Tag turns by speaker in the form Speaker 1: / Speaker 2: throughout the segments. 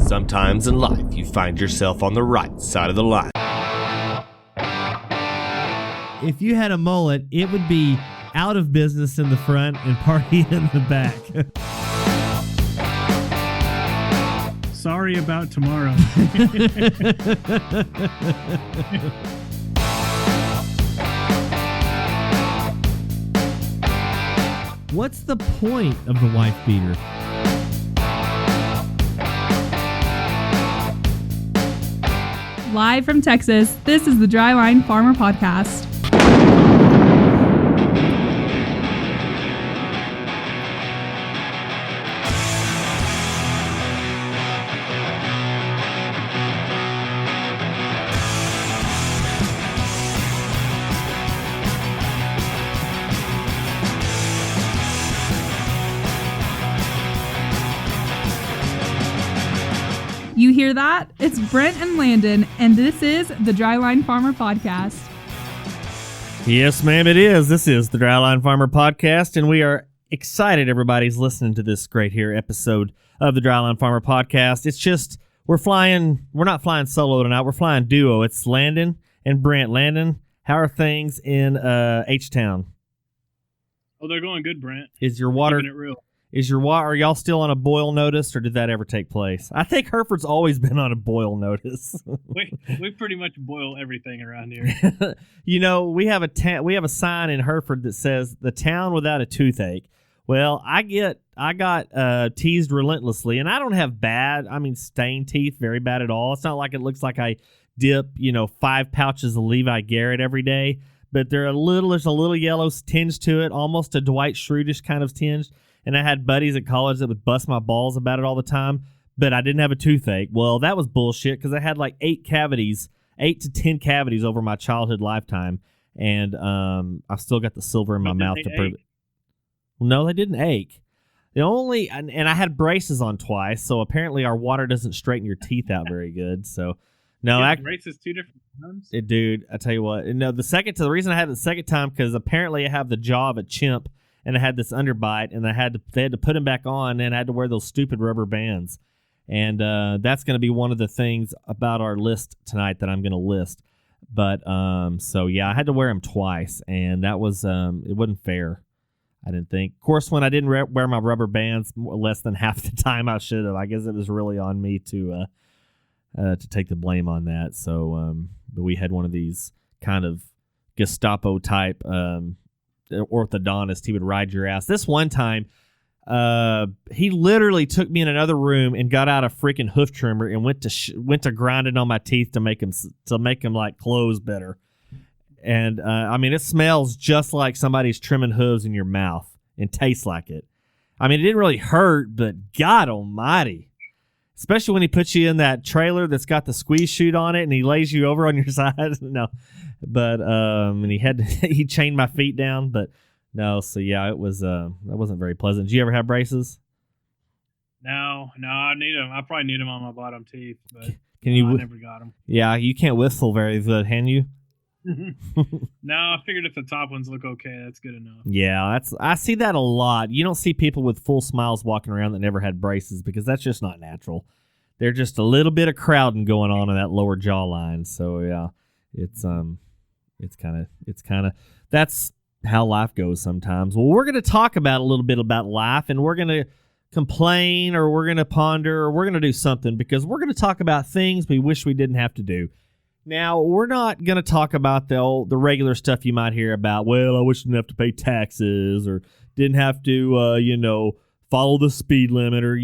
Speaker 1: Sometimes in life, you find yourself on the right side of the line.
Speaker 2: If you had a mullet, it would be out of business in the front and party in the back.
Speaker 3: Sorry about tomorrow.
Speaker 2: What's the point of the wife beater?
Speaker 4: Live from Texas, this is the Dryline Farmer Podcast. You hear that? It's Brent and Landon, and this is the Dryline Farmer Podcast.
Speaker 2: Yes, ma'am, it is. This is the Dryline Farmer Podcast, and we are excited everybody's listening to this great here episode of the Dryline Farmer Podcast. It's just, we're not flying solo tonight, we're flying duo. It's Landon and Brent. Landon, how are things in H-Town?
Speaker 3: Oh, they're going good, Brent.
Speaker 2: Is your water...
Speaker 3: Keeping it real.
Speaker 2: Are y'all still on a boil notice, or did that ever take place? I think Hereford's always been on a boil notice.
Speaker 3: we pretty much boil everything around here.
Speaker 2: You know, we have a sign in Hereford that says the town without a toothache. Well, I got teased relentlessly, and I don't have stained teeth, very bad at all. It's not like it looks like I dip, 5 pouches of Levi Garrett every day, but there's a little yellow tinge to it, almost a Dwight Schrute kind of tinge. And I had buddies at college that would bust my balls about it all the time, but I didn't have a toothache. Well, that was bullshit because I had like 8 to 10 cavities over my childhood lifetime, and I've still got the silver in my mouth to prove it. Well, no, they didn't ache. And I had braces on twice, so apparently our water doesn't straighten your teeth out very good. So, no,
Speaker 3: braces 2 different times.
Speaker 2: Dude, I tell you what. No, the reason I had it the second time because apparently I have the jaw of a chimp. And I had this underbite, and they had to put him back on, and I had to wear those stupid rubber bands. And that's going to be one of the things about our list tonight that I'm going to list. But so yeah, I had to wear them twice, and that was it wasn't fair. I didn't think. Of course, when I didn't wear my rubber bands less than half the time I should have, I guess it was really on me to take the blame on that. So but we had one of these kind of Gestapo type. Orthodontist, he would ride your ass. This one time, he literally took me in another room and got out a freaking hoof trimmer and went to grinding on my teeth to make them like close better. And it smells just like somebody's trimming hooves in your mouth and tastes like it. I mean, it didn't really hurt, but God Almighty. Especially when he puts you in that trailer that's got the squeeze chute on it and he lays you over on your side. No. But and he chained my feet down, but no, so yeah, it was that wasn't very pleasant. Did you ever have braces?
Speaker 3: No, I need them. I probably need them on my bottom teeth, but I never got them.
Speaker 2: Yeah, you can't whistle very good, can you?
Speaker 3: No, I figured if the top ones look okay, that's good enough.
Speaker 2: Yeah, I see that a lot. You don't see people with full smiles walking around that never had braces because that's just not natural. There's just a little bit of crowding going on in that lower jawline. So yeah, it's kind of that's how life goes sometimes. Well, we're going to talk about a little bit about life, and we're going to complain, or we're going to ponder, or we're going to do something, because we're going to talk about things we wish we didn't have to do. Now, we're not going to talk about the regular stuff you might hear about. Well, I wish I didn't have to pay taxes, or didn't have to follow the speed limit, or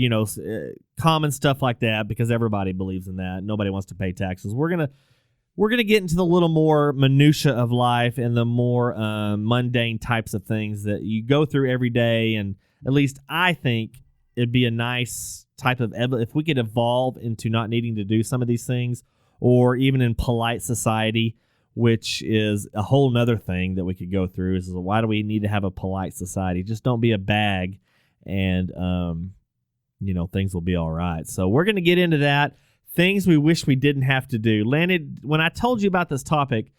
Speaker 2: common stuff like that, because everybody believes in that. Nobody wants to pay taxes. We're gonna get into the little more minutia of life and the more mundane types of things that you go through every day. And at least I think it'd be a nice type of if we could evolve into not needing to do some of these things, or even in polite society, which is a whole nother thing that we could go through. Is why do we need to have a polite society? Just don't be a bag, and things will be all right. So we're gonna get into that. Things we wish we didn't have to do. Landon, when I told you about this topic,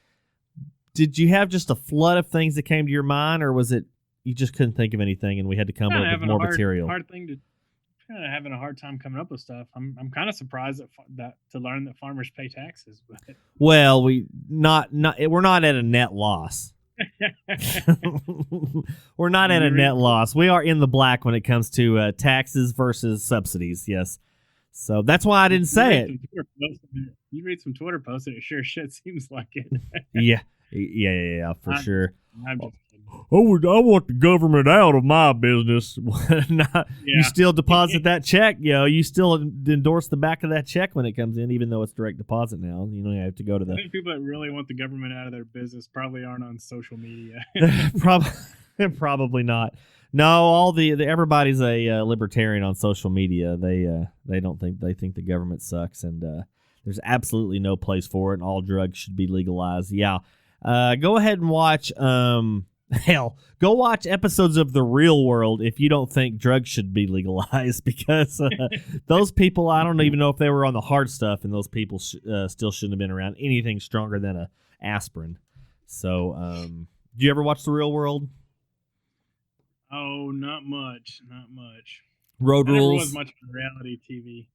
Speaker 2: did you have just a flood of things that came to your mind, or was it you just couldn't think of anything and we had to come up with more material?
Speaker 3: Hard thing to kind of having a hard time coming up with stuff. I'm kind of surprised that to learn that farmers pay taxes. But
Speaker 2: Well, we're not at a net loss. We're not at a net loss. We are in the black when it comes to taxes versus subsidies. Yes. So that's why I didn't say it.
Speaker 3: You read some Twitter posts, and it sure shit seems like it.
Speaker 2: Yeah, for sure.
Speaker 3: I'm just kidding.
Speaker 2: I want the government out of my business. You still deposit that check, you still endorse the back of that check when it comes in, even though it's direct deposit now. You don't have to go to the.
Speaker 3: I think people that really want the government out of their business probably aren't on social media.
Speaker 2: Probably not. No, all the everybody's a libertarian on social media. They don't think the government sucks, and there's absolutely no place for it, and all drugs should be legalized. Yeah, go ahead and watch. Hell, go watch episodes of The Real World if you don't think drugs should be legalized, because those people, I don't even know if they were on the hard stuff, and those people still shouldn't have been around anything stronger than a aspirin. So, do you ever watch The Real World?
Speaker 3: Oh, not much.
Speaker 2: Road Rules.
Speaker 3: Never was much of reality TV.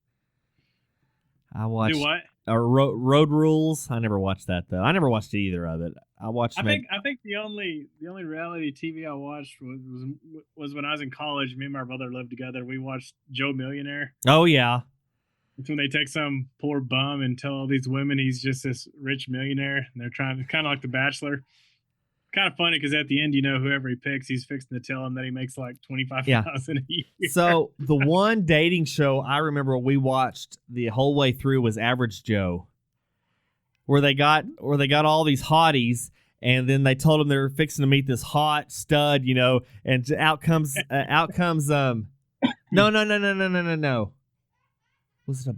Speaker 2: I watched.
Speaker 3: Do what?
Speaker 2: Road Rules. I never watched that though. I never watched either of it. I think
Speaker 3: the only reality TV I watched was when I was in college. Me and my brother lived together. We watched Joe Millionaire.
Speaker 2: Oh yeah.
Speaker 3: It's when they take some poor bum and tell all these women he's just this rich millionaire, and they're trying to kind of like The Bachelor. Kind of funny because at the end, whoever he picks, he's fixing to tell him that he makes like $25,000 a year.
Speaker 2: So the one dating show I remember we watched the whole way through was Average Joe, where they got all these hotties, and then they told them they were fixing to meet this hot stud, and out comes no. Was it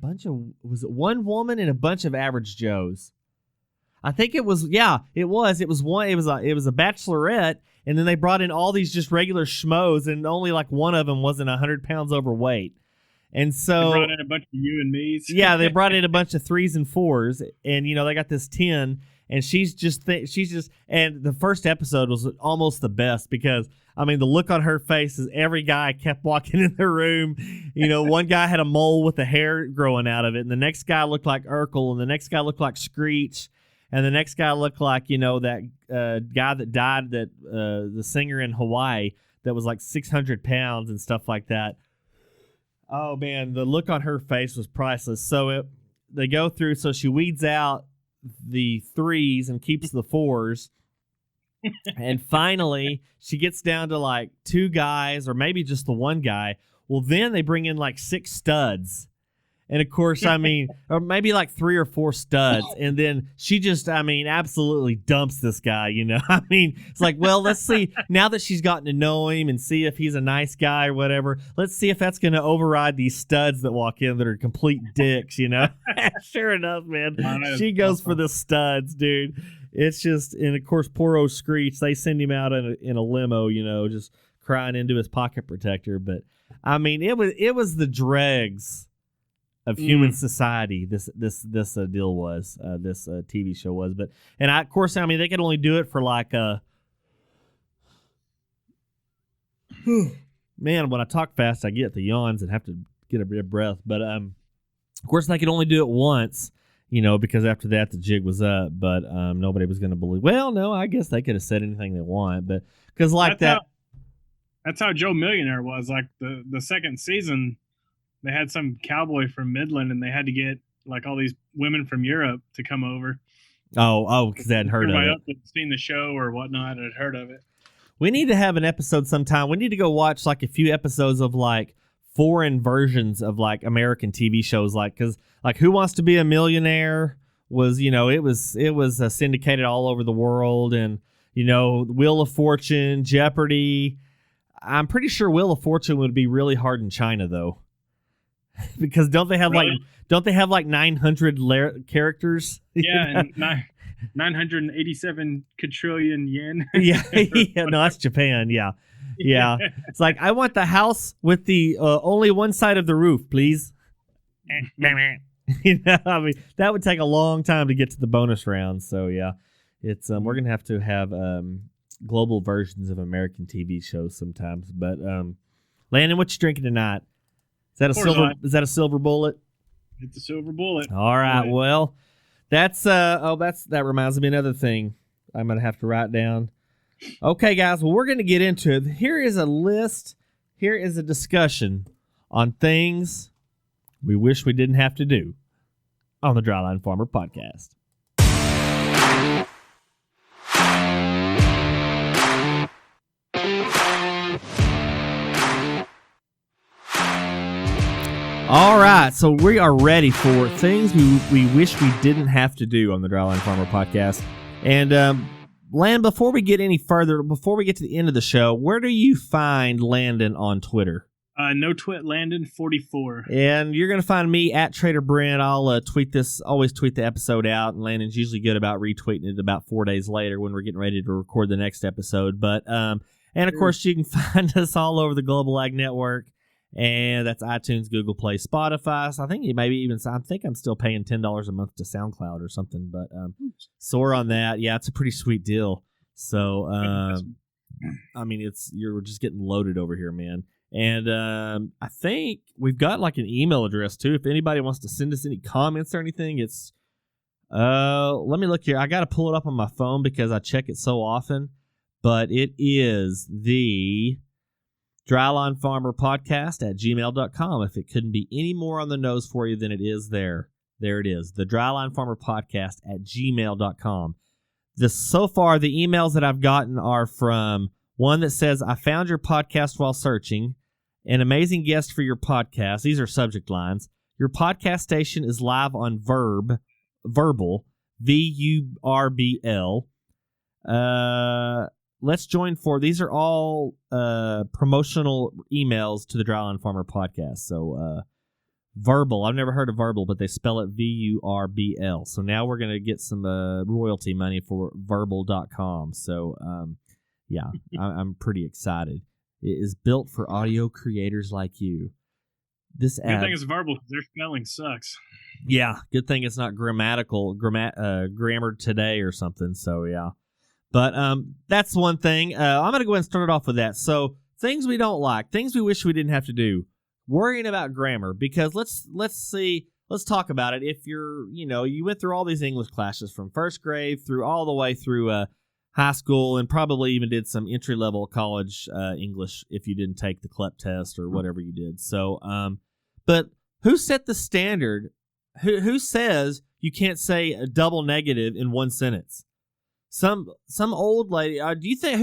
Speaker 2: one woman and a bunch of average Joes? I think it was, it was a bachelorette, and then they brought in all these just regular schmoes, and only like one of them wasn't 100 pounds overweight. And so
Speaker 3: they brought in a bunch of you and me's.
Speaker 2: Yeah, they brought in a bunch of 3s and 4s, and they got this 10, and she's just and the first episode was almost the best, because the look on her face is every guy kept walking in the room. One guy had a mole with the hair growing out of it, and the next guy looked like Urkel, and the next guy looked like Screech. And the next guy looked like, that guy that died, the singer in Hawaii that was like 600 pounds and stuff like that. Oh, man, the look on her face was priceless. So they go through, so she weeds out the 3s and keeps the 4s. And finally, she gets down to like 2 guys, or maybe just the 1 guy. Well, then they bring in like 6 studs. And of course, or maybe like 3 or 4 studs. And then she just, absolutely dumps this guy, It's like, well, let's see. Now that she's gotten to know him and see if he's a nice guy or whatever, let's see if that's going to override these studs that walk in that are complete dicks, Sure enough, man. She goes for the studs, dude. It's just, and of course, poor old Screech, they send him out in a limo, just crying into his pocket protector. But, it was the dregs of human society. This deal was this TV show was, but of course they could only do it for like man, when I talk fast I get the yawns and have to get a bit of breath, but of course they could only do it once, because after that the jig was up, but nobody was going to believe. Well, no, I guess they could have said anything they want, but because
Speaker 3: that's how Joe Millionaire was. Like the second season, they had some cowboy from Midland, and they had to get like all these women from Europe to come over.
Speaker 2: Oh, because they hadn't heard of it.
Speaker 3: Had seen the show or whatnot, had heard of it.
Speaker 2: We need to have an episode sometime. We need to go watch like a few episodes of like foreign versions of like American TV shows, because like Who Wants to Be a Millionaire was, it was syndicated all over the world, and Wheel of Fortune, Jeopardy. I'm pretty sure Wheel of Fortune would be really hard in China though. Because don't they have like 900 characters?
Speaker 3: Yeah, and 987 quadrillion yen.
Speaker 2: yeah, no, that's Japan. Yeah. It's like, I want the house with the only one side of the roof, please. That would take a long time to get to the bonus round. So yeah, it's we're gonna have to have global versions of American TV shows sometimes. But Landon, what you drinking tonight? Is that a
Speaker 3: Coors
Speaker 2: silver?
Speaker 3: Light.
Speaker 2: Is that a silver bullet?
Speaker 3: It's a silver bullet.
Speaker 2: All right.
Speaker 3: Bullet.
Speaker 2: Well, that reminds me of another thing I'm gonna have to write down. Okay, guys. Well, we're gonna get into it. Here is a list. Here is a discussion on things we wish we didn't have to do on the Dryline Farmer Podcast. All right, so we are ready for things we wish we didn't have to do on the Dryline Farmer Podcast. And Land, before we get any further, before we get to the end of the show, where do you find Landon on Twitter?
Speaker 3: No twit Landon 44.
Speaker 2: And you're going to find me at Trader Brent. I'll tweet this, always tweet the episode out, and Landon's usually good about retweeting it about 4 days later when we're getting ready to record the next episode. But and of course, you can find us all over the Global Ag Network. And that's iTunes, Google Play, Spotify. So I think I'm still paying $10 a month to SoundCloud or something. But so we're on that. Yeah, it's a pretty sweet deal. So I mean, you're just getting loaded over here, man. And I think we've got like an email address too. If anybody wants to send us any comments or anything, it's let me look here. I got to pull it up on my phone because I check it so often. But it is the Dryline Farmer Podcast at gmail.com. If it couldn't be any more on the nose for you than it is there. There it is. The Dryline Farmer Podcast at gmail.com. So far, the emails that I've gotten are from one that says, I found your podcast while searching. An amazing guest for your podcast. These are subject lines. Your podcast station is live on Vurbl, VURBL. Let's join for these are all promotional emails to the Dryline Farmer Podcast. So Vurbl, I've never heard of Vurbl, but they spell it VURBL. So now we're going to get some royalty money for Vurbl.com. So yeah, I'm pretty excited. It is built for audio creators like you. This
Speaker 3: Good thing it's Vurbl because their spelling sucks.
Speaker 2: Yeah, good thing it's not grammar today or something. So yeah. But that's one thing. I'm going to go ahead and start it off with that. So things we don't like, things we wish we didn't have to do. Worrying about grammar, because let's talk about it. If you went through all these English classes from first grade through all the way through high school, and probably even did some entry-level college English if you didn't take the CLEP test or whatever you did. So, but who set the standard? Who says you can't say a double negative in one sentence? Some old lady. Who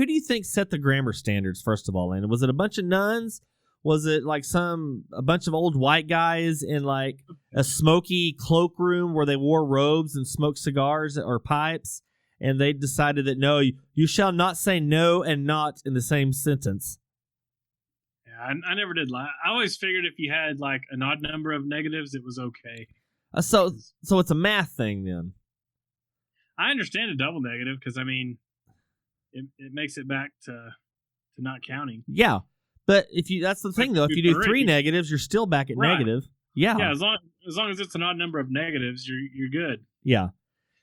Speaker 2: do you think set the grammar standards? First of all, Landon, was it a bunch of nuns? Was it like a bunch of old white guys in like a smoky cloakroom where they wore robes and smoked cigars or pipes, and they decided that no, you shall not say no and not in the same sentence?
Speaker 3: Yeah, I never did lie. I always figured if you had like an odd number of negatives, it was okay.
Speaker 2: So it's a math thing then.
Speaker 3: I understand a double negative because, I mean, it makes it back to not counting.
Speaker 2: Yeah, but that's the thing, though. If you do three negatives, you're still back at negative. Yeah.
Speaker 3: Yeah, as long as it's an odd number of negatives, you're good.
Speaker 2: Yeah.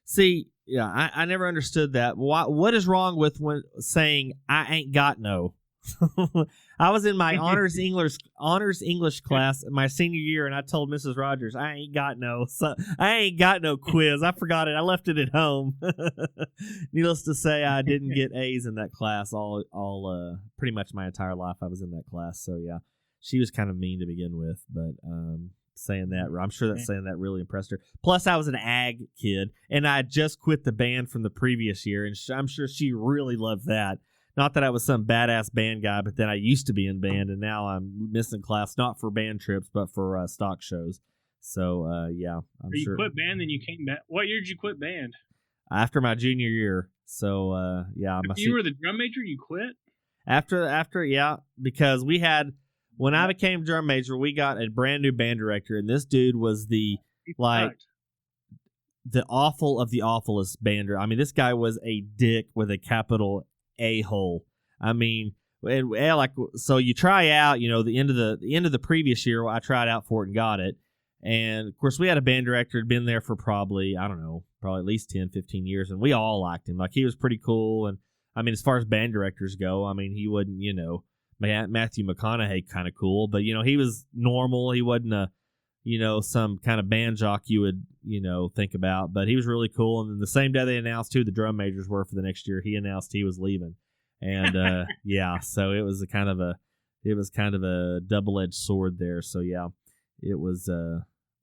Speaker 2: See, yeah, I never understood that. What is wrong with when saying I ain't got no? I was in my honors English class in my senior year, and I told Mrs. Rogers, I ain't got no quiz. I forgot it. I left it at home. Needless to say, I didn't get A's in that class all pretty much my entire life I was in that class. So yeah, she was kind of mean to begin with, but saying that, I'm sure that saying that really impressed her. Plus, I was an ag kid, and I had just quit the band from the previous year, and I'm sure she really loved that. Not that I was some badass band guy, but then I used to be in band, and now I'm missing class, not for band trips, but for stock shows. So, yeah, I'm sure.
Speaker 3: You quit band, then you came back. What year did you quit band?
Speaker 2: After my junior year. So, yeah.
Speaker 3: If you were the drum major, you quit?
Speaker 2: After, yeah, because when I became drum major, we got a brand new band director, and this dude was the awful of the awfulest band director. I mean, this guy was a dick with a capital A-hole. I mean, so you try out, the end of the previous year, I tried out for it and got it. And of course we had a band director who'd been there for probably at least 10, 15 years. And we all liked him. Like, he was pretty cool. And I mean, as far as band directors go, I mean, he wouldn't, Matthew McConaughey kind of cool, but he was normal. He wasn't a some kind of band jock you would think about, but he was really cool. And then the same day they announced who the drum majors were for the next year, he announced he was leaving. And yeah, so it was kind of a double-edged sword there. So yeah, it was.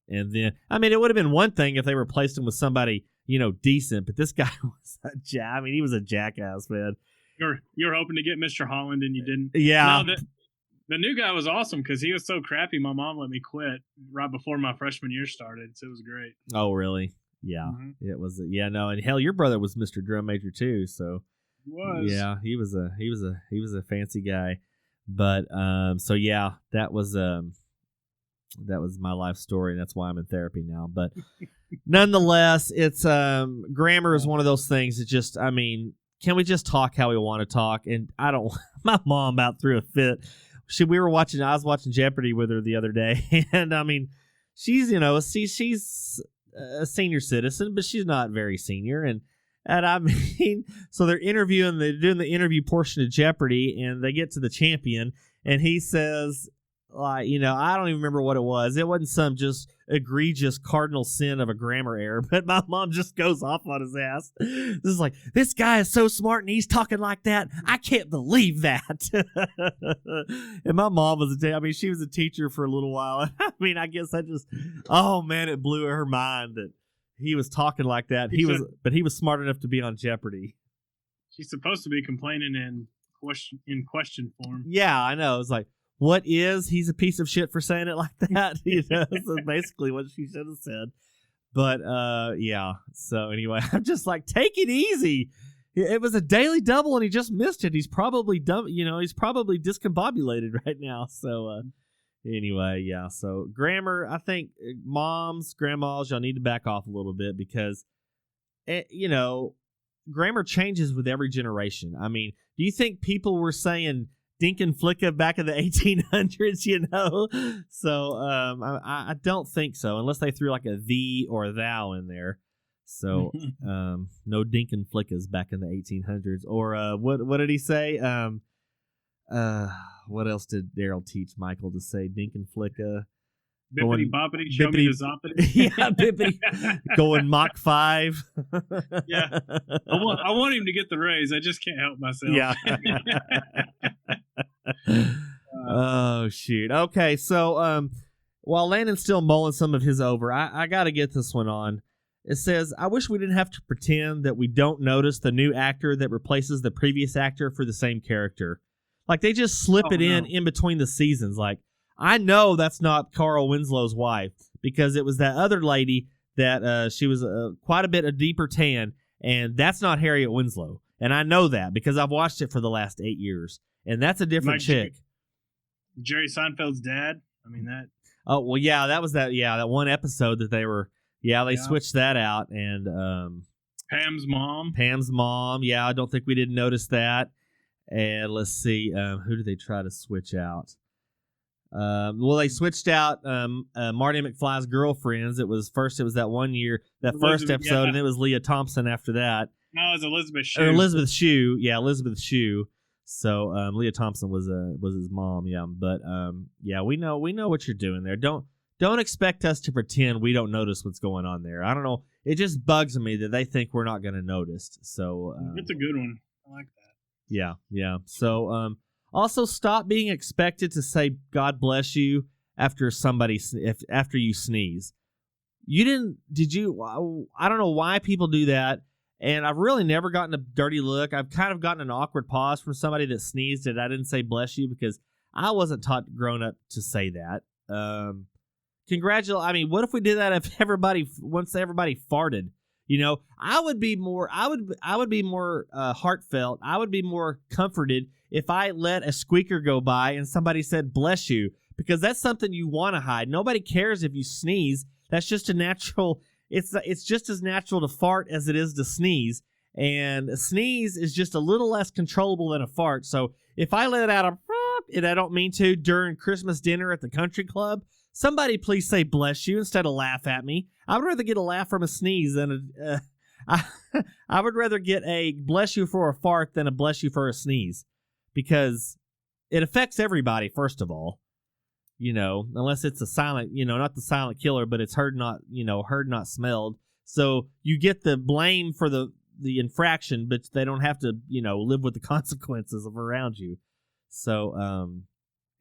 Speaker 2: And then it would have been one thing if they replaced him with somebody decent, but this guy was he was a jackass, man.
Speaker 3: You were hoping to get Mr. Holland and you didn't.
Speaker 2: Yeah.
Speaker 3: No, the new guy was awesome because he was so crappy. My mom let me quit right before my freshman year started, so it was great.
Speaker 2: Oh, really? Yeah, It was. Yeah, no, and hell, your brother was Mr. Drum Major too. So
Speaker 3: he was.
Speaker 2: Yeah, he was a fancy guy. But so yeah, that was my life story, and that's why I'm in therapy now. But nonetheless, it's grammar is one of those things that just can we just talk how we want to talk? And I don't. My mom about threw a fit. I was watching Jeopardy with her the other day, and she's she's a senior citizen, but she's not very senior, and so they're doing the interview portion of Jeopardy, and they get to the champion, and he says, I don't even remember what it was. It wasn't some just egregious cardinal sin of a grammar error, but my mom just goes off on his ass. This is like, this guy is so smart and he's talking like that. I can't believe that. And my mom was she was a teacher for a little while. I guess it blew her mind that he was talking like that. But he was smart enough to be on Jeopardy.
Speaker 3: She's supposed to be complaining in question form.
Speaker 2: Yeah, I know. It's like, he's a piece of shit for saying it like that. So basically what she should have said. But yeah. So anyway, I'm just like, take it easy. It was a daily double and he just missed it. He's probably dumb. He's probably discombobulated right now. So anyway, yeah. So grammar, I think moms, grandmas, y'all need to back off a little bit because grammar changes with every generation. Do you think people were saying Dink and Flicka back in the 1800s, So I don't think so, unless they threw like a thee or a thou in there. So no Dink and Flickas back in the 1800s. Or what did he say? What else did Daryl teach Michael to say? Dink and Flicka.
Speaker 3: Bippity boppity, show me the zoppity.
Speaker 2: Yeah, bippity. Going Mach 5.
Speaker 3: Yeah. I want him to get the raise. I just can't help myself.
Speaker 2: Yeah. Oh, shoot. Okay, so while Landon's still mulling some of his over, I got to get this one on. It says, I wish we didn't have to pretend that we don't notice the new actor that replaces the previous actor for the same character. Like, they just slip it in between the seasons. Like, I know that's not Carl Winslow's wife because it was that other lady that she was quite a bit a deeper tan, and that's not Harriet Winslow. And I know that because I've watched it for the last 8 years. And that's a different chick.
Speaker 3: Jerry Seinfeld's dad. That.
Speaker 2: Oh, well, yeah, that was that. Yeah, that one episode that they were. Yeah, they switched that out. And
Speaker 3: Pam's mom.
Speaker 2: Yeah, I don't think we didn't notice that. And let's see. Who did they try to switch out? Well, they switched out Marty McFly's girlfriends. It was that 1 year, that first episode, and it was Leah Thompson after that.
Speaker 3: No, it was Elizabeth Shue.
Speaker 2: Or Elizabeth Shue. Yeah, Elizabeth Shue. So Leah Thompson was his mom, yeah. But yeah, we know what you're doing there. Don't expect us to pretend we don't notice what's going on there. I don't know. It just bugs me that they think we're not going to notice. So
Speaker 3: it's a good one. I like that.
Speaker 2: Yeah. So also stop being expected to say God bless you after after you sneeze. Did you? I don't know why people do that. And I've really never gotten a dirty look. I've kind of gotten an awkward pause from somebody that sneezed and I didn't say bless you because I wasn't taught growing up to say that. What if we did that once everybody farted? I would be more heartfelt. I would be more comforted if I let a squeaker go by and somebody said bless you, because that's something you want to hide. Nobody cares if you sneeze. That's just a natural. It's just as natural to fart as it is to sneeze, and a sneeze is just a little less controllable than a fart. So if I let out and I don't mean to during Christmas dinner at the country club, somebody please say bless you instead of laugh at me. I would rather get a laugh from a sneeze than I would rather get a bless you for a fart than a bless you for a sneeze, because it affects everybody, first of all. Unless it's a silent, not the silent killer, but it's heard not smelled. So you get the blame for the infraction, but they don't have to, live with the consequences of around you. So,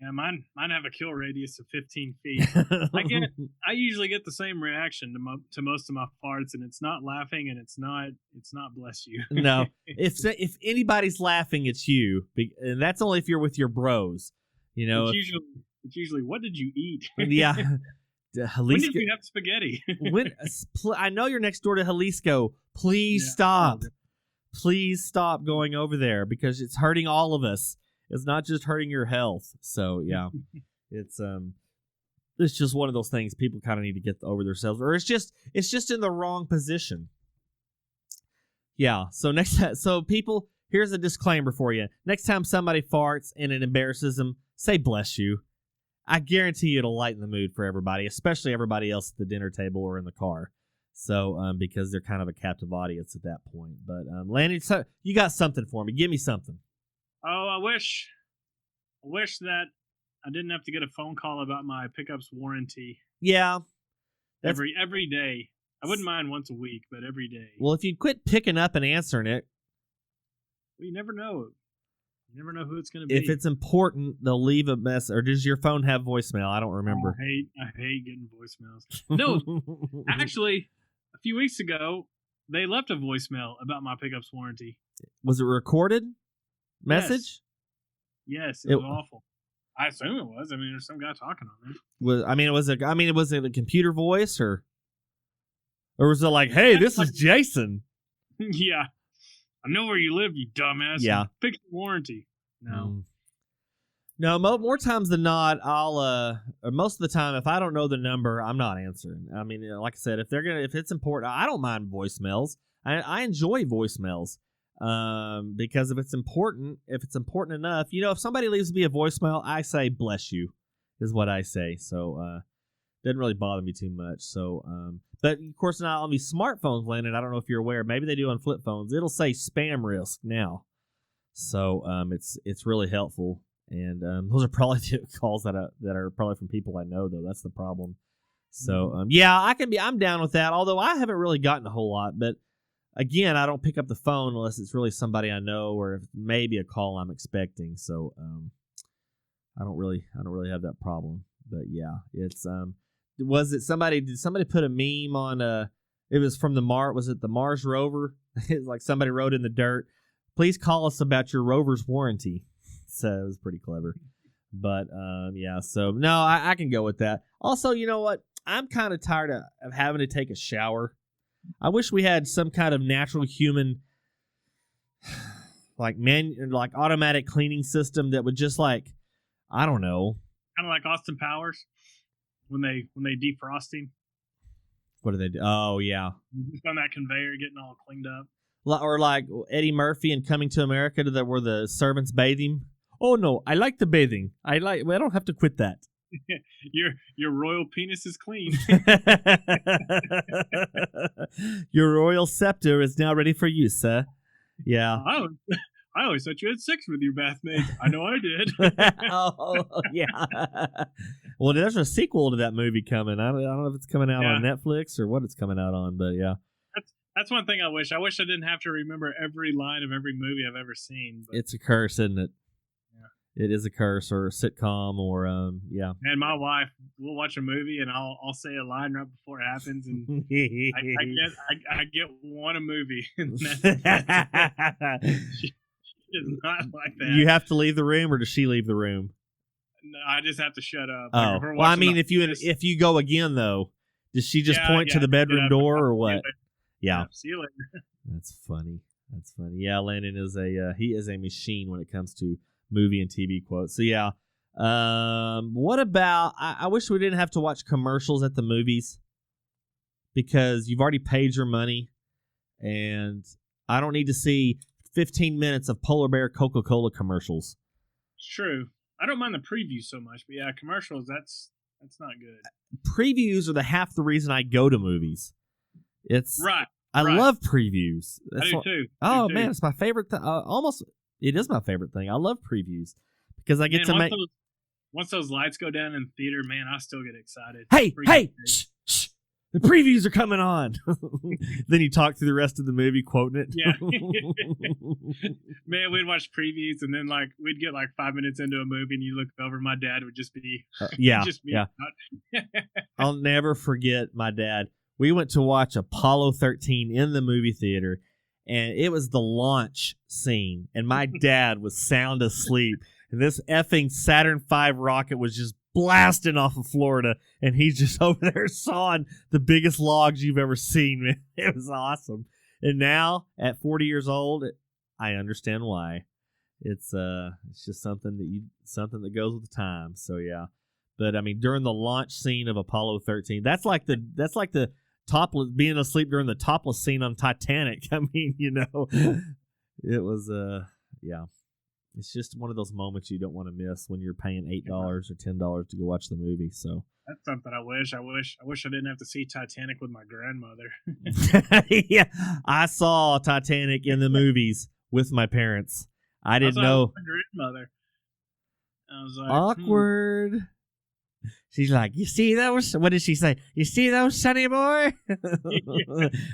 Speaker 3: yeah, mine have a kill radius of 15 feet. I usually get the same reaction to most of my farts, and it's not laughing, and it's not bless you.
Speaker 2: No, if anybody's laughing, it's you, and that's only if you're with your bros.
Speaker 3: It's usually what did you eat?
Speaker 2: Yeah.
Speaker 3: When did you have spaghetti?
Speaker 2: I know you're next door to Jalisco. Please stop. Please stop going over there because it's hurting all of us. It's not just hurting your health. So yeah, it's just one of those things people kind of need to get over themselves, or it's just in the wrong position. Yeah. So people, here's a disclaimer for you. Next time somebody farts and it embarrasses them, say bless you. I guarantee you it'll lighten the mood for everybody, especially everybody else at the dinner table or in the car. So, because they're kind of a captive audience at that point. But, Landon, you got something for me. Give me something.
Speaker 3: Oh, I wish that I didn't have to get a phone call about my pickup's warranty.
Speaker 2: Yeah.
Speaker 3: Every day. I wouldn't mind once a week, but every day.
Speaker 2: Well, if you'd quit picking up and answering it.
Speaker 3: Well, you never know. You never know who it's going to be.
Speaker 2: If it's important, they'll leave a message. Or does your phone have voicemail? I don't remember.
Speaker 3: I hate getting voicemails. No, actually, a few weeks ago, they left a voicemail about my pickup's warranty.
Speaker 2: Was it recorded message?
Speaker 3: Yes, it was awful. I assume it was. I mean, there's some guy talking on there.
Speaker 2: Was it a computer voice or was it like, hey, this is Jason?
Speaker 3: Yeah. I know where you live, you dumbass.
Speaker 2: Yeah.
Speaker 3: Fix the warranty. No.
Speaker 2: No, more times than not, or most of the time, if I don't know the number, I'm not answering. I mean, like I said, if it's important, I don't mind voicemails. I enjoy voicemails. Because if it's important enough, if somebody leaves me a voicemail, I say, bless you, is what I say. So, doesn't really bother me too much. So, but of course not on these smartphones, Landon. I don't know if you're aware. Maybe they do on flip phones. It'll say spam risk now. So, it's really helpful. And, those are probably the calls that are probably from people I know, though. That's the problem. So, yeah, I'm down with that. Although I haven't really gotten a whole lot, but again, I don't pick up the phone unless it's really somebody I know or if maybe a call I'm expecting. So, I don't really have that problem. But yeah, it's did somebody put a meme on it was from was it the Mars rover? It's like somebody wrote in the dirt, please call us about your rover's warranty. So it was pretty clever. But yeah, so no, I can go with that. Also, you know what? I'm kind of tired of having to take a shower. I wish we had some kind of natural human like automatic cleaning system that would just I don't know.
Speaker 3: Kind of like Austin Powers when they defrosting.
Speaker 2: What do they do? Oh yeah.
Speaker 3: Just on that conveyor getting all cleaned up.
Speaker 2: Or like Eddie Murphy in Coming to America where the servants bathe him. Oh no, I like the bathing. I don't have to quit that.
Speaker 3: Your royal penis is clean.
Speaker 2: Your royal scepter is now ready for you, sir. Yeah.
Speaker 3: I always thought you had sex with your bathmate. I know I did.
Speaker 2: Oh, yeah. Well, there's a sequel to that movie coming. I don't know if it's coming out on Netflix or what it's coming out on, but yeah.
Speaker 3: That's one thing I wish. I wish I didn't have to remember every line of every movie I've ever seen. But
Speaker 2: it's a curse, isn't it? Yeah. It is a curse or a sitcom or, yeah.
Speaker 3: And my wife will watch a movie and I'll say a line right before it happens and I get one a movie. And she is not like that.
Speaker 2: You have to leave the room or does she leave the room?
Speaker 3: No, I just have to shut up.
Speaker 2: Oh, well, I mean, if you go again, though, does she just point to the bedroom door or what? Yeah.
Speaker 3: See you later.
Speaker 2: That's funny. Yeah, Landon is he is a machine when it comes to movie and TV quotes. So yeah. What about? I wish we didn't have to watch commercials at the movies because you've already paid your money, and I don't need to see 15 minutes of Polar Bear Coca-Cola commercials.
Speaker 3: It's true. I don't mind the previews so much, but yeah, commercials, that's not good.
Speaker 2: Previews are half the reason I go to movies. It's
Speaker 3: right.
Speaker 2: I love previews.
Speaker 3: I do too.
Speaker 2: Man, it's my favorite thing. It is my favorite thing. I love previews because I get to make.
Speaker 3: Once those lights go down in the theater, man, I still get excited.
Speaker 2: Hey, shh, shh, the previews are coming on. Then you talk through the rest of the movie, quoting it.
Speaker 3: Yeah. Man, we'd watch previews, and then like we'd get like 5 minutes into a movie, and you look over, my dad would just be,
Speaker 2: yeah.
Speaker 3: yeah.
Speaker 2: I'll never forget my dad. We went to watch Apollo 13 in the movie theater, and it was the launch scene, and my dad was sound asleep. And this effing Saturn V rocket was just blasting off of Florida, and he's just over there sawing the biggest logs you've ever seen, man. It was awesome. And now, at 40 years old, I understand why. It's just something that goes with time. So yeah. But I mean, during the launch scene of Apollo 13, that's like the topless, being asleep during the topless scene on Titanic. I mean, it was yeah. It's just one of those moments you don't want to miss when you're paying $8 or $10 to go watch the movie. So
Speaker 3: that's something I wish I didn't have to see Titanic with my grandmother.
Speaker 2: Yeah, I saw Titanic in the movies with my parents. I didn't know.
Speaker 3: My grandmother. I was like,
Speaker 2: awkward. She's like, you see those? What did she say? You see those, Sonny boy?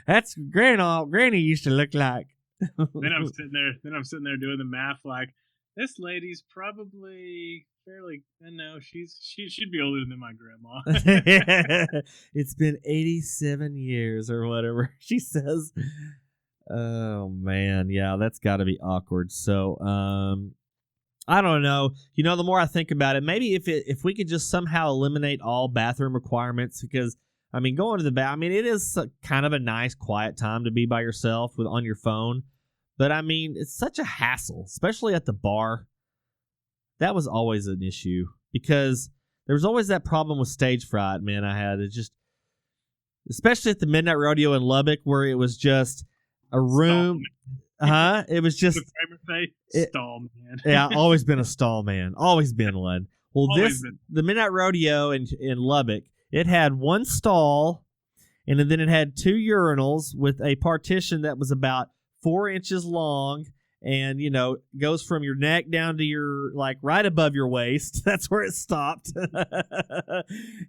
Speaker 2: That's Granny used to look like.
Speaker 3: Then I'm sitting there doing the math like, this lady's probably fairly, no, she'd be older than my grandma.
Speaker 2: It's been 87 years or whatever she says. Oh man, yeah, that's got to be awkward. So, I don't know. The more I think about it, maybe if we could just somehow eliminate all bathroom requirements, because I mean, going to the bathroom, I mean, it is kind of a nice, quiet time to be by yourself on your phone. But, I mean, it's such a hassle, especially at the bar. That was always an issue because there was always that problem with stage fright, man, I had. It just, especially at the Midnight Rodeo in Lubbock, where it was just a room. It was just.
Speaker 3: Stall man.
Speaker 2: Yeah, always been a stall man. Always been one. Well, the Midnight Rodeo in Lubbock, it had one stall, and then it had two urinals with a partition that was about 4 inches long, and goes from your neck down to your right above your waist. That's where it stopped.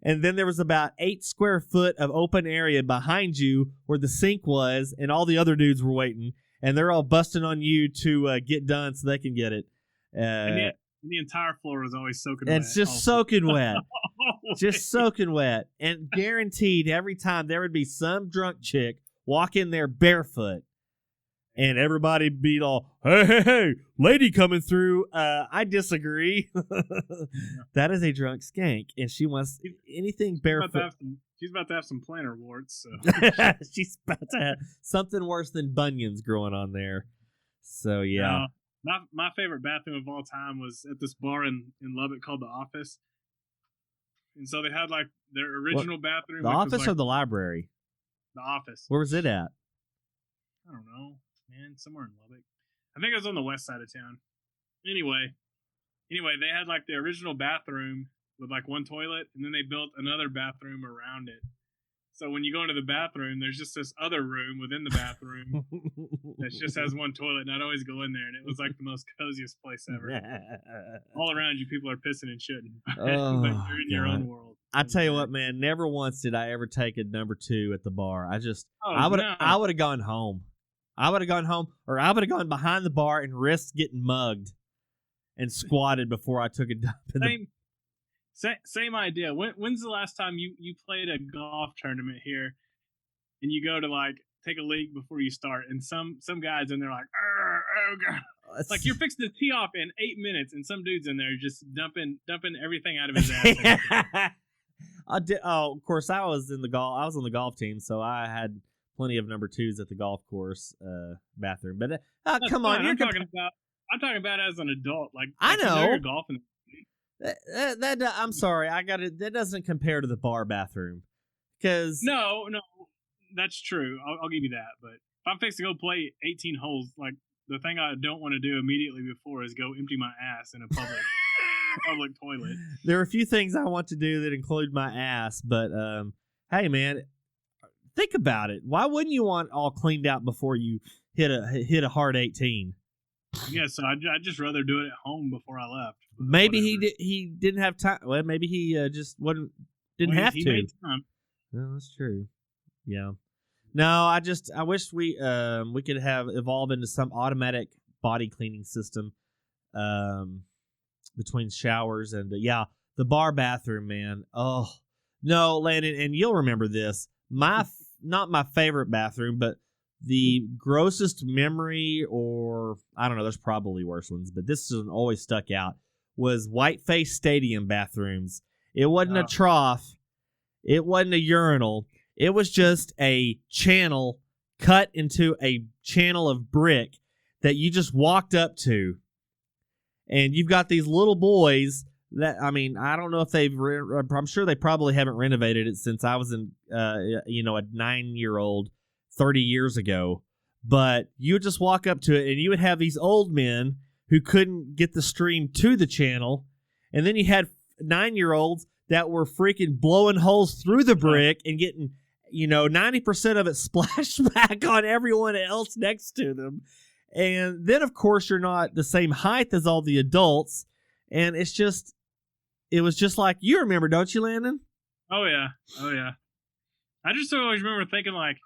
Speaker 2: And then there was about 8 square foot of open area behind you where the sink was, and all the other dudes were waiting, and they're all busting on you to get done so they can get it.
Speaker 3: And the entire floor was always soaking wet.
Speaker 2: It's just soaking wet. Just soaking wet. And guaranteed every time there would be some drunk chick walk in there barefoot. And everybody be all, hey, lady coming through. I disagree. That is a drunk skank. And she wants anything barefoot.
Speaker 3: She's about to have some plantar warts. So.
Speaker 2: She's about to have something worse than bunions growing on there. So, yeah.
Speaker 3: My favorite bathroom of all time was at this bar in Lubbock called The Office. And so they had their original bathroom.
Speaker 2: The Office or the library?
Speaker 3: The Office.
Speaker 2: Where was it at?
Speaker 3: I don't know, man. Somewhere in Lubbock. I think it was on the west side of town. Anyway, they had the original bathroom with one toilet, and then they built another bathroom around it. So when you go into the bathroom, there's just this other room within the bathroom that just has one toilet, and I'd always go in there, and it was the most coziest place ever. All around you, people are pissing and shitting, but you're in your own world.
Speaker 2: I tell you what, man, never once did I ever take a number 2 at the bar. I would have gone home. I would have gone home, or I would have gone behind the bar and risked getting mugged and squatted before I took a dump in the
Speaker 3: Same idea. When's the last time you played a golf tournament here, and you go to take a league before you start, and some guys in there oh god, it's you're fixing to tee off in 8 minutes, and some dude's in there just dumping everything out of his ass.
Speaker 2: Of course, I was on the golf team, so I had plenty of number 2s at the golf course bathroom. But come on,
Speaker 3: I'm talking about as an adult.
Speaker 2: I know
Speaker 3: you're golfing.
Speaker 2: That I'm sorry, that doesn't compare to the bar bathroom, because
Speaker 3: no, that's true. I'll give you that. But if I'm fixing to go play 18 holes, the thing I don't want to do immediately before is go empty my ass in a public toilet.
Speaker 2: There are a few things I want to do that include my ass, but hey, man, think about it. Why wouldn't you want all cleaned out before you hit a hard 18?
Speaker 3: Yeah, so I'd just rather do it at home before I left. but
Speaker 2: Maybe
Speaker 3: whatever.
Speaker 2: he didn't have time. Well, maybe he just didn't
Speaker 3: Well,
Speaker 2: have
Speaker 3: he
Speaker 2: to.
Speaker 3: made time.
Speaker 2: No, that's true. Yeah. No, I wish we could have evolved into some automatic body cleaning system between showers and the bar bathroom, man. Oh no, Landon, and you'll remember this. Not my favorite bathroom, but the grossest memory, or I don't know, there's probably worse ones, but this one always stuck out, was Whiteface Stadium bathrooms. It wasn't a trough. It wasn't a urinal. It was just a channel cut into a channel of brick that you just walked up to. And you've got these little boys that, I mean, I don't know if I'm sure they probably haven't renovated it since I was a 9-year-old 30 years ago. But you would just walk up to it and you would have these old men who couldn't get the stream to the channel. And then you had 9-year-olds that were freaking blowing holes through the brick and getting, 90% of it splashed back on everyone else next to them. And then, of course, you're not the same height as all the adults. And it was just like, you remember, don't you, Landon?
Speaker 3: Oh yeah. I just always remember thinking like,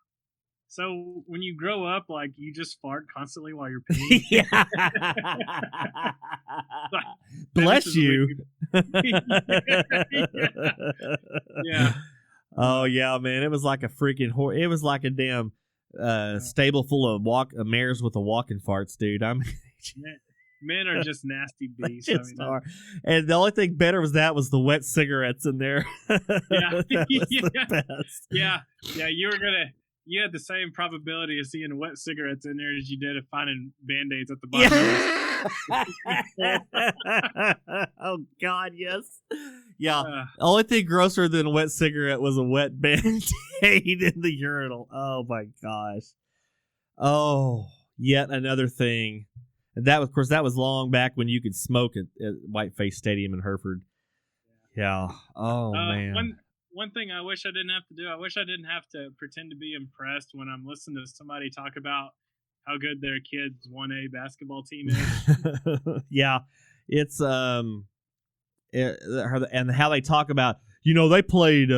Speaker 3: so when you grow up, like you just fart constantly while you're peeing.
Speaker 2: Yeah. Bless you.
Speaker 3: Yeah.
Speaker 2: Oh yeah, man! It was like a freaking it was like a damn stable full of mares with a walking farts, dude. I mean,
Speaker 3: Men are just nasty beasts.
Speaker 2: it's hard. And the only thing better was the wet cigarettes in there.
Speaker 3: Yeah.
Speaker 2: That was the best.
Speaker 3: Yeah. You had the same probability of seeing wet cigarettes in there as you did of finding Band-Aids at the bottom.
Speaker 2: Yeah. Oh God, yes. Yeah. Only thing grosser than a wet cigarette was a wet Band-Aid in the urinal. Oh my gosh. Oh, yet another thing. And that, of course, that was long back when you could smoke at Whiteface Stadium in Hereford. Yeah. Oh man.
Speaker 3: One thing I wish I didn't have to do, I wish I didn't have to pretend to be impressed when I'm listening to somebody talk about how good their kid's 1A basketball team is.
Speaker 2: Yeah. It's and how they talk about, they played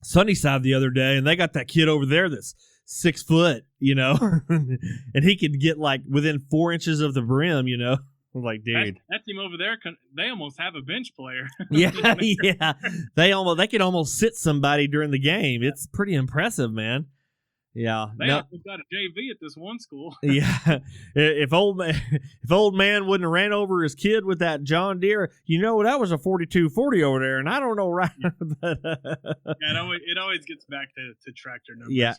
Speaker 2: Sunnyside the other day and they got that kid over there that's 6 foot, and he could get like within 4 inches of the brim, I'm like, dude,
Speaker 3: that team over there, they almost have a bench player.
Speaker 2: Yeah. They could almost sit somebody during the game. It's pretty impressive, man. Yeah,
Speaker 3: they got a JV at this one school.
Speaker 2: Yeah, if old man wouldn't have ran over his kid with that John Deere, that was a 4240 over there, and I don't know right. But,
Speaker 3: it always gets back to tractor numbers.
Speaker 2: Yeah.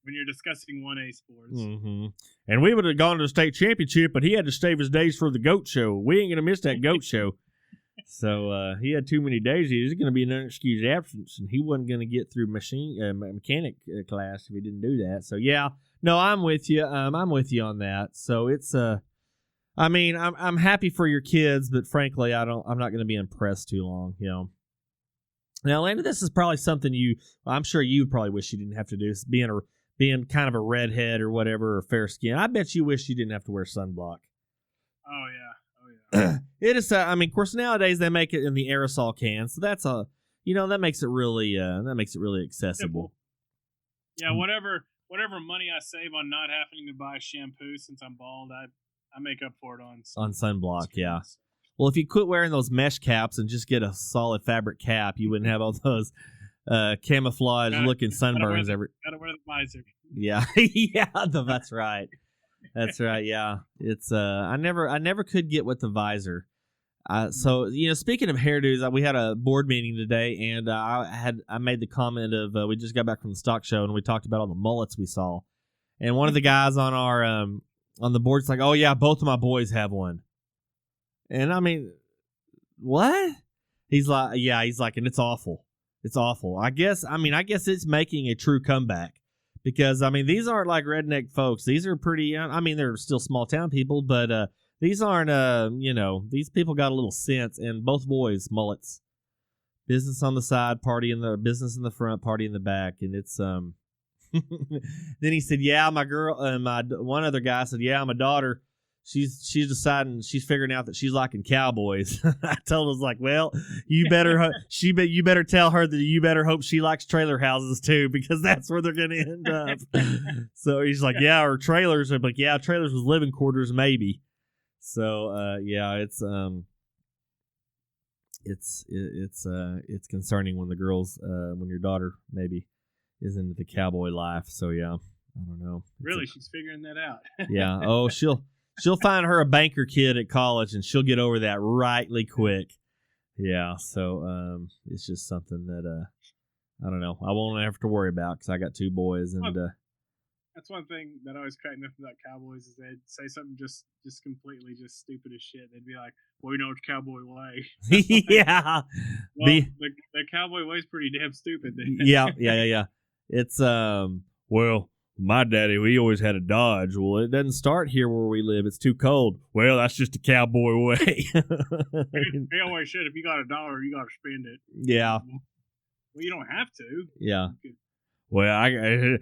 Speaker 3: When you're discussing 1A sports.
Speaker 2: Mm-hmm. And we would have gone to the state championship, but he had to save his days for the goat show. We ain't going to miss that goat show. So he had too many days. He was going to be an unexcused absence, and he wasn't going to get through mechanic class if he didn't do that. So, yeah. No, I'm with you. I'm with you on that. So it's I'm happy for your kids, but frankly, I'm not going to be impressed too long, Now, Landon, this is probably something I'm sure you probably wish you didn't have to do, being kind of a redhead or whatever, or fair skin. I bet you wish you didn't have to wear sunblock.
Speaker 3: Oh yeah.
Speaker 2: It is. Of course, nowadays they make it in the aerosol can, so that's that makes it really accessible.
Speaker 3: Yeah, whatever money I save on not having to buy shampoo since I'm bald, I make up for it on
Speaker 2: sunblock. Yeah. Well, if you quit wearing those mesh caps and just get a solid fabric cap, you wouldn't have all those camouflage looking sunburns.
Speaker 3: Gotta wear the visor.
Speaker 2: Yeah. Yeah. That's right. That's right. Yeah. It's I never could get with the visor. So speaking of hairdos, we had a board meeting today, and I made the comment of we just got back from the stock show, and we talked about all the mullets we saw, and one of the guys on our on the board's like, "Oh yeah, both of my boys have one," and I mean, what? He's like, and it's awful. It's awful. I guess it's making a true comeback because, these aren't like redneck folks. These are pretty, they're still small town people, but these aren't, these people got a little sense, and both boys, mullets. Business on the side, business in the front, party in the back, and it's, Then he said, yeah, my girl, one other guy said, yeah, my daughter, she's deciding, she's figuring out that she's liking cowboys. I told him, I was like, well, you better you better tell her that you better hope she likes trailer houses too, because that's where they're gonna end up. So he's like, yeah, or trailers. I'm like, yeah, trailers with living quarters maybe. So yeah, it's concerning when the girls when your daughter maybe is into the cowboy life. So yeah, I don't know.
Speaker 3: Really, she's figuring that out.
Speaker 2: Yeah. Oh, she'll find her a banker kid at college, and she'll get over that rightly quick. Yeah. So it's just something that I don't know. I won't have to worry about because I got 2 boys, and
Speaker 3: that's one thing that always cracked me up about Cowboys is they'd say something just completely just stupid as shit. They'd be like, "Well, we know it's Cowboy way." Like,
Speaker 2: yeah.
Speaker 3: Well, the Cowboy way's pretty damn stupid.
Speaker 2: Yeah. It's well, my daddy, we always had a Dodge. Well, it doesn't start here where we live. It's too cold. Well, that's just a cowboy way.
Speaker 3: He always said, if you got $1, you got to spend it.
Speaker 2: Yeah.
Speaker 3: Well, you don't have to.
Speaker 2: Yeah. Well,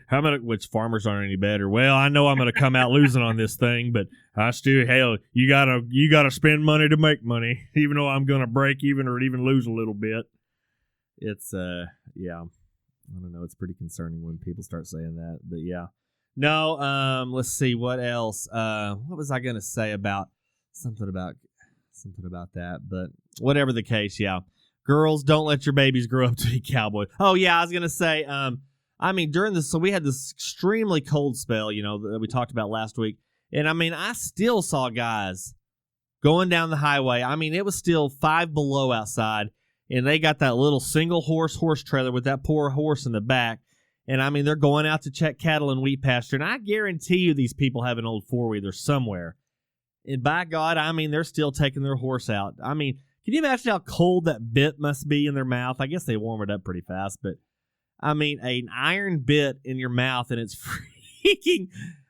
Speaker 2: how many? Which farmers aren't any better? Well, I know I'm going to come out losing on this thing, but I still, hell, you gotta spend money to make money, even though I'm going to break even or even lose a little bit. It's yeah. I don't know. It's pretty concerning when people start saying that, but yeah. No, let's see what else. What was I going to say about something about that? But whatever the case, yeah. Girls, don't let your babies grow up to be cowboys. Oh yeah, I was going to say. I mean, during this, so we had this extremely cold spell, that we talked about last week, and I mean, I still saw guys going down the highway. I mean, it was still 5 below outside. And they got that little single horse trailer with that poor horse in the back. And, I mean, they're going out to check cattle in wheat pasture. And I guarantee you these people have an old four-wheeler somewhere. And by God, I mean, they're still taking their horse out. I mean, can you imagine how cold that bit must be in their mouth? I guess they warm it up pretty fast. But, I mean, an iron bit in your mouth, and it's freaking...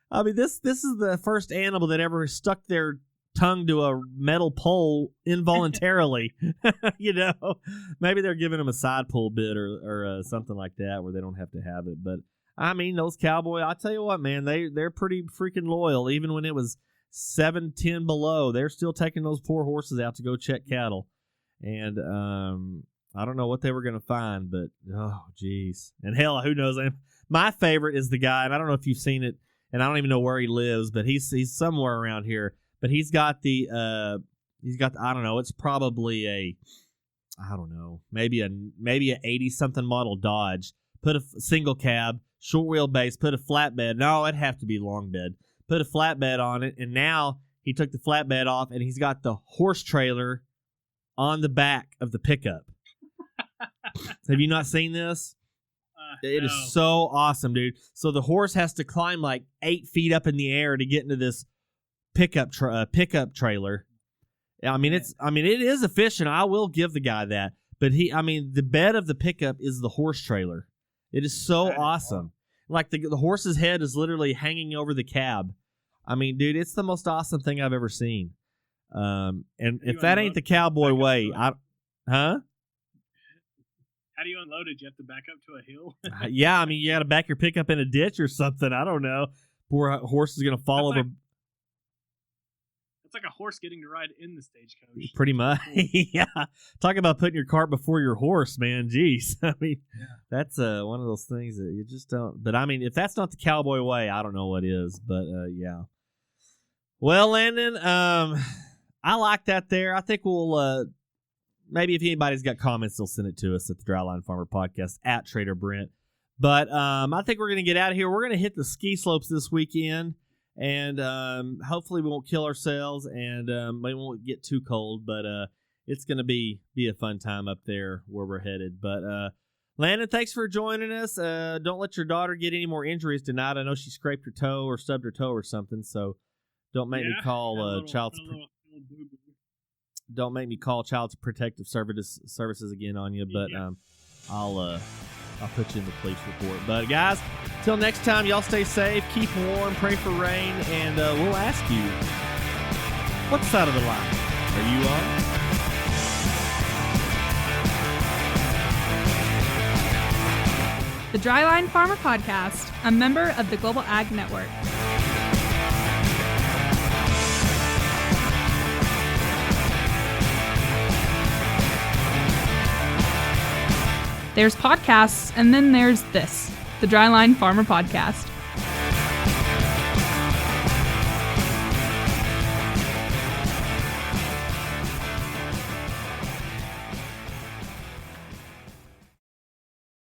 Speaker 2: I mean, this is the first animal that ever stuck their tongue to a metal pole involuntarily. Maybe they're giving them a side pull bit or something like that where they don't have to have it. But I mean, those cowboy, I tell you what, man, they're pretty freaking loyal. Even when it was 7-10 below, they're still taking those poor horses out to go check cattle. And I don't know what they were going to find, but oh geez. And hell, who knows? My favorite is the guy, and I don't know if you've seen it, and I don't even know where he lives, but he's somewhere around here. But he's got the I don't know, it's probably maybe a 80-something model Dodge. Put a single cab, short wheelbase, put a flatbed. No, it'd have to be long bed. Put a flatbed on it, and now he took the flatbed off, and he's got the horse trailer on the back of the pickup. Have you not seen this? It is so awesome, dude. So the horse has to climb like 8 feet up in the air to get into this pickup trailer. I mean, it is efficient. I will give the guy that. But the bed of the pickup is the horse trailer. It is so awesome. Like the horse's head is literally hanging over the cab. I mean, dude, it's the most awesome thing I've ever seen. And if that ain't the cowboy way, huh?
Speaker 3: How do you unload it? You have to back up to a hill?
Speaker 2: Yeah, I mean, you got to back your pickup in a ditch or something. I don't know. Poor horse is going to fall over.
Speaker 3: It's like a horse getting to ride in the stagecoach.
Speaker 2: Pretty much. Yeah. Talk about putting your cart before your horse, man. Jeez. I mean, that's one of those things that you just don't. But I mean, if that's not the cowboy way, I don't know what is. But yeah. Well, Landon, I like that there. I think we'll maybe if anybody's got comments, they'll send it to us at the Dryline Farmer Podcast at Trader Brent. But I think we're going to get out of here. We're going to hit the ski slopes this weekend. And hopefully we won't kill ourselves, and we won't get too cold, but it's going to be a fun time up there where we're headed. But Landon, thanks for joining us. Don't let your daughter get any more injuries tonight. I know she scraped her toe or stubbed her toe or something, so don't make me call don't make me call Child Protective Services again on you. But I'll put you in the police report. But guys, till next time, y'all stay safe, keep warm, pray for rain, and we'll ask you, what side of the line are you on?
Speaker 4: The Dryline Farmer Podcast, a member of the Global Ag Network. There's podcasts, and then there's this, the Dryline Farmer Podcast.